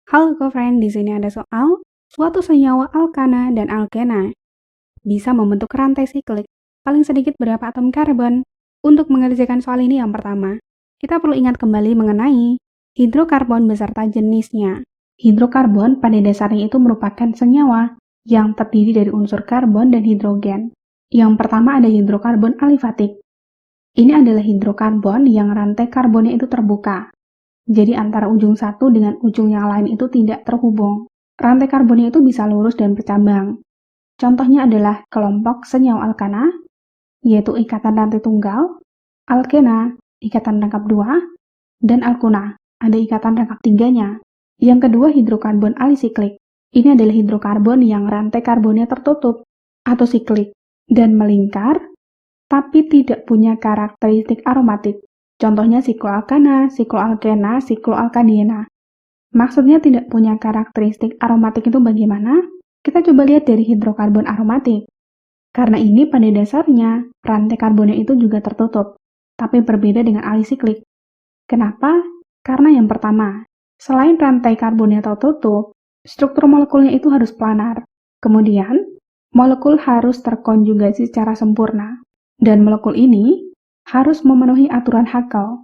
Halo girlfriend, di sini ada soal suatu senyawa alkana dan alkena bisa membentuk rantai siklik paling sedikit berapa atom karbon. Untuk mengerjakan soal ini yang pertama, kita perlu ingat kembali mengenai hidrokarbon beserta jenisnya. Hidrokarbon pada dasarnya itu merupakan senyawa yang terdiri dari unsur karbon dan hidrogen. Yang pertama ada hidrokarbon alifatik. Ini adalah hidrokarbon yang rantai karbonnya itu terbuka. Jadi antara ujung satu dengan ujung yang lain itu tidak terhubung. Rantai karbonnya itu bisa lurus dan bercabang. Contohnya adalah kelompok senyawa alkana, yaitu ikatan rantai tunggal, alkena, ikatan rangkap dua, dan alkuna, ada ikatan rangkap tiganya. Yang kedua hidrokarbon alisiklik. Ini adalah hidrokarbon yang rantai karbonnya tertutup atau siklik dan melingkar, tapi tidak punya karakteristik aromatik. Contohnya sikloalkana, sikloalkena, sikloalkadiena. Maksudnya tidak punya karakteristik aromatik itu bagaimana? Kita coba lihat dari hidrokarbon aromatik. Karena ini pada dasarnya rantai karbonnya itu juga tertutup, tapi berbeda dengan alisiklik. Kenapa? Karena yang pertama, selain rantai karbonnya tertutup, struktur molekulnya itu harus planar. Kemudian, molekul harus terkonjugasi secara sempurna. Dan molekul ini harus memenuhi aturan Haskell.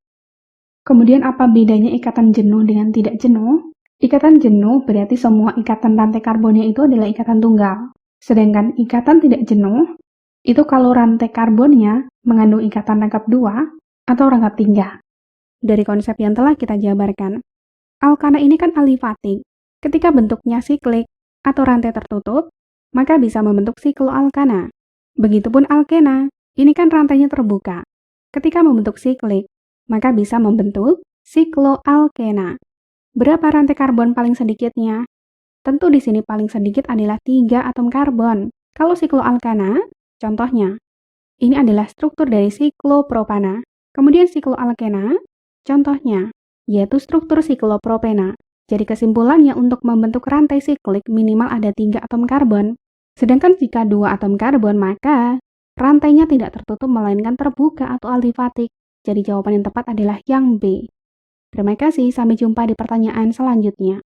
Kemudian apa bedanya ikatan jenuh dengan tidak jenuh? Ikatan jenuh berarti semua ikatan rantai karbonnya itu adalah ikatan tunggal. Sedangkan ikatan tidak jenuh, itu kalau rantai karbonnya mengandung ikatan rangkap dua atau rangkap tiga. Dari konsep yang telah kita jabarkan, alkana ini kan alifatik. Ketika bentuknya siklik atau rantai tertutup, maka bisa membentuk sikloalkana. Begitupun alkena, ini kan rantainya terbuka. Ketika membentuk siklik, maka bisa membentuk sikloalkena. Berapa rantai karbon paling sedikitnya? Tentu di sini paling sedikit adalah 3 atom karbon. Kalau sikloalkana, contohnya, ini adalah struktur dari siklopropana. Kemudian sikloalkena, contohnya, yaitu struktur siklopropena. Jadi kesimpulannya untuk membentuk rantai siklik minimal ada 3 atom karbon. Sedangkan jika 2 atom karbon, maka rantainya tidak tertutup melainkan terbuka atau alifatik. Jadi jawaban yang tepat adalah yang B. Terima kasih, sampai jumpa di pertanyaan selanjutnya.